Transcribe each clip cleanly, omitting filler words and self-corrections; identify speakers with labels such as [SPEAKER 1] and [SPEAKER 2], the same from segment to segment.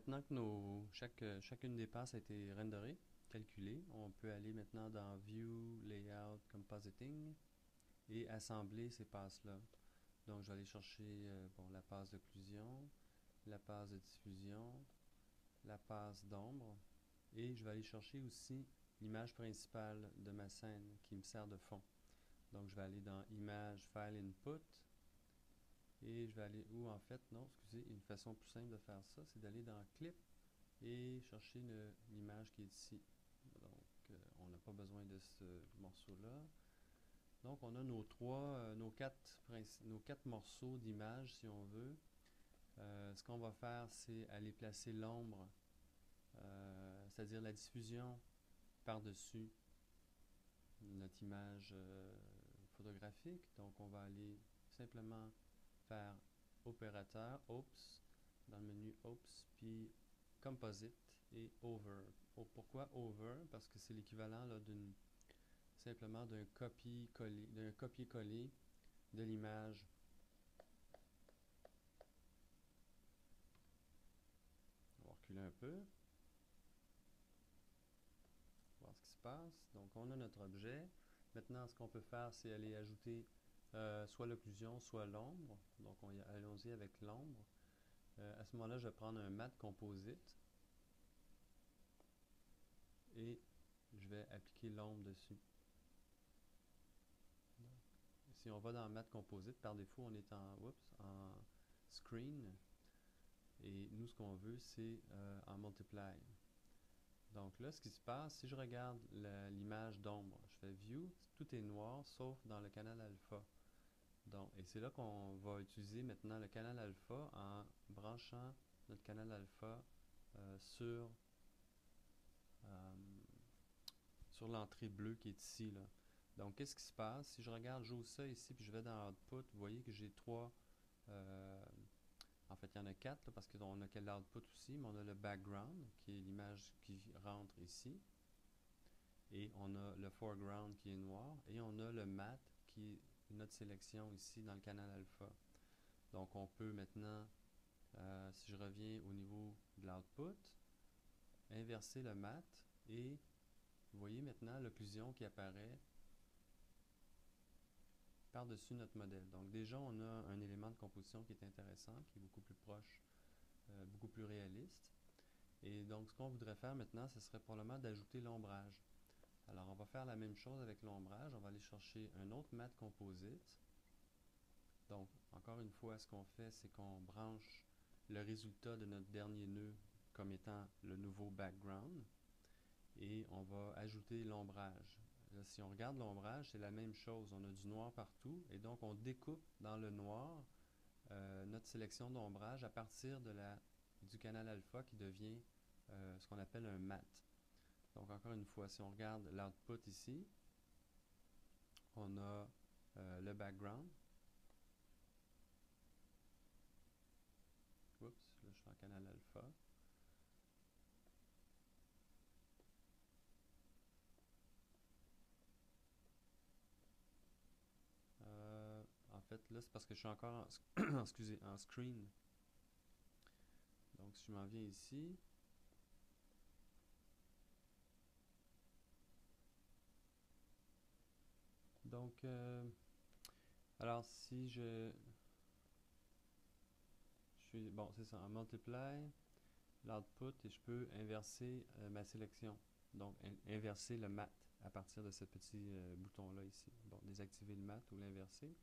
[SPEAKER 1] Maintenant que chacune des passes a été renderée, calculée, on peut aller maintenant dans View, Layout, Compositing et assembler ces passes-là. Donc, je vais aller chercher bon, la passe d'occlusion, la passe de diffusion, la passe d'ombre et je vais aller chercher aussi l'image principale de ma scène qui me sert de fond. Donc, je vais aller dans Image, File Input et je vais aller où en fait, non, excusez, une façon plus simple de faire ça, c'est d'aller dans Clip et chercher l'image qui est ici. Donc, on n'a pas besoin de ce morceau-là. Donc, on a nos quatre morceaux d'image, si on veut. Ce qu'on va faire, c'est aller placer l'ombre, c'est-à-dire la diffusion par-dessus notre image photographique. Donc, on va aller simplement faire opérateur, Oops, dans le menu Oops, puis Composite et Over. Pourquoi Over? Parce que c'est l'équivalent simplement d'un copier-coller de l'image. On va reculer un peu, voir ce qui se passe. Donc, on a notre objet. Maintenant, ce qu'on peut faire, c'est aller ajouter soit l'occlusion, soit l'ombre. Donc, allons-y avec l'ombre. À ce moment-là, je vais prendre un matte composite et je vais appliquer l'ombre dessus. Donc, si on va dans matte composite, par défaut, on est en screen. Et nous, ce qu'on veut, c'est en multiply. Donc là, ce qui se passe, si je regarde l'image d'ombre, je fais View, tout est noir sauf dans le canal alpha. Donc, et c'est là qu'on va utiliser maintenant le canal alpha en branchant notre canal alpha sur, euh, sur l'entrée bleue qui est ici, là. Donc, qu'est-ce qui se passe? Si je regarde, j'ouvre ça ici, puis je vais dans Output, vous voyez que j'ai euh, en fait, il y en a quatre, là, parce qu'on a l'output aussi, mais on a le background, qui est l'image qui rentre ici. Et on a le foreground qui est noir. Et on a le matte qui est notre sélection ici dans le canal alpha. Donc, on peut maintenant, si je reviens au niveau de l'output, inverser le matte et vous voyez maintenant l'occlusion qui apparaît par-dessus notre modèle. Donc, déjà, on a un élément de composition qui est intéressant, qui est beaucoup plus proche, beaucoup plus réaliste. Et donc, ce qu'on voudrait faire maintenant, ce serait probablement d'ajouter l'ombrage. Alors, on va faire la même chose avec l'ombrage. On va aller chercher un autre matte composite. Donc, encore une fois, ce qu'on fait, c'est qu'on branche le résultat de notre dernier nœud comme étant le nouveau background et on va ajouter l'ombrage. Là, si on regarde l'ombrage, c'est la même chose. On a du noir partout et donc on découpe dans le noir notre sélection d'ombrage à partir du canal alpha qui devient ce qu'on appelle un matte. Donc, encore une fois, si on regarde l'output ici, on a le background. Oups, là je suis en canal alpha. En fait, là, c'est parce que je suis encore excusez, en screen. Donc, si je m'en viens ici, donc, alors si je suis, bon, c'est ça, en multiply, l'output, et je peux inverser ma sélection. Donc, inverser le matte à partir de ce petit bouton-là ici. Bon, désactiver le matte ou l'inverser.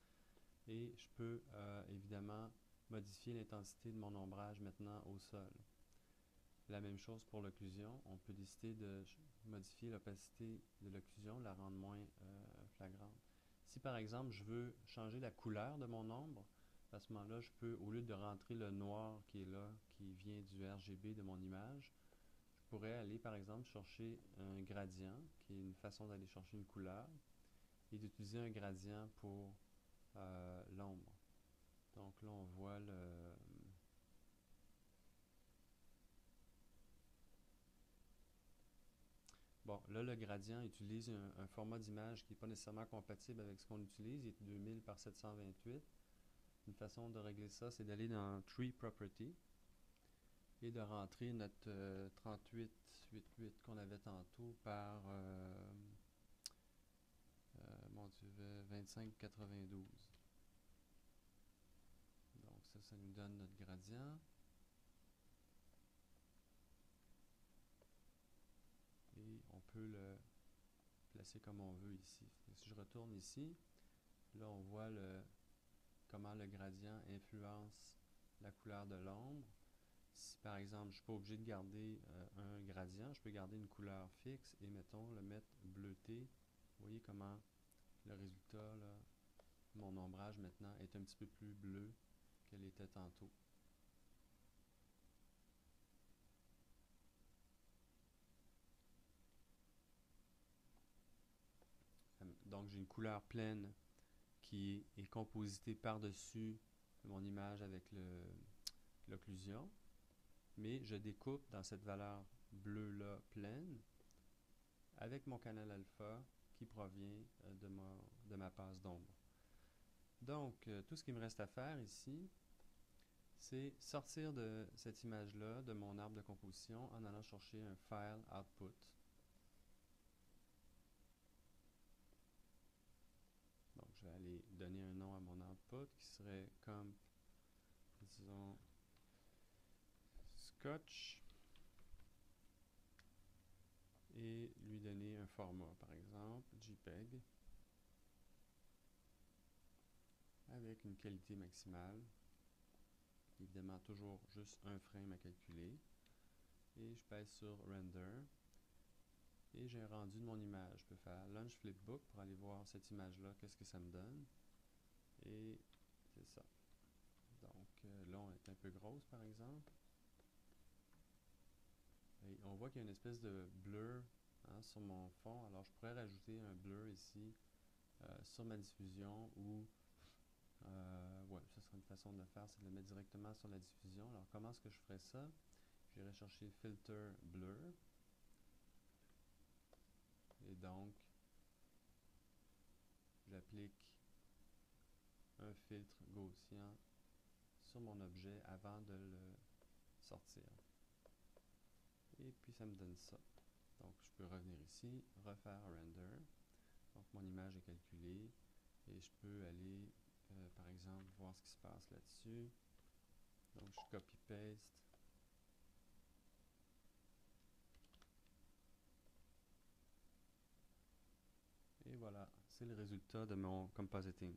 [SPEAKER 1] Et je peux évidemment modifier l'intensité de mon ombrage maintenant au sol. La même chose pour l'occlusion. On peut décider de modifier l'opacité de l'occlusion, la rendre moins flagrante. Si par exemple je veux changer la couleur de mon ombre, à ce moment-là, je peux, au lieu de rentrer le noir qui est là, qui vient du RGB de mon image, je pourrais aller par exemple chercher un gradient, qui est une façon d'aller chercher une couleur, et d'utiliser un gradient pour l'ombre. Donc là, on voit le... Bon, là, le gradient utilise un format d'image qui n'est pas nécessairement compatible avec ce qu'on utilise. Il est 2000 par 728. Une façon de régler ça, c'est d'aller dans Tree Property et de rentrer notre 3888 qu'on avait tantôt par mon Dieu, 2592. Donc ça nous donne notre gradient. Et on peut le placer comme on veut ici. Et si je retourne ici, là on voit comment le gradient influence la couleur de l'ombre. Si par exemple je ne suis pas obligé de garder un gradient, je peux garder une couleur fixe et mettons le mettre bleuté. Vous voyez comment le résultat, là, mon ombrage maintenant est un petit peu plus bleu qu'elle était tantôt. Donc j'ai une couleur pleine qui est compositée par-dessus mon image avec l'occlusion, mais je découpe dans cette valeur bleue-là pleine avec mon canal alpha qui provient de ma passe d'ombre. Donc, tout ce qu'il me reste à faire ici, c'est sortir de cette image-là, de mon arbre de composition, en allant chercher un file output. Donc, je vais aller donner un nom à mon output qui serait comme, disons, Scotch, et lui donner un format, par exemple, JPEG, avec une qualité maximale. Évidemment, toujours juste un frame à calculer. Et je pèse sur Render. Et j'ai un rendu de mon image. Je peux faire Launch Flipbook pour aller voir cette image-là, qu'est-ce que ça me donne. Et c'est ça. Donc là, on est un peu grosse, par exemple. Et on voit qu'il y a une espèce de blur sur mon fond. Alors, je pourrais rajouter un blur ici sur ma diffusion ou ouais, ça serait une façon de le faire, c'est de le mettre directement sur la diffusion. Alors, comment est-ce que je ferais ça? J'irai chercher Filter Blur. Et donc, j'applique un filtre gaussien sur mon objet avant de le sortir. Et puis, ça me donne ça. Donc, je peux revenir ici, refaire Render. Donc, mon image est calculée. Et je peux aller, par exemple, voir ce qui se passe là-dessus. Donc, je copy-paste. Et voilà, c'est le résultat de mon compositing.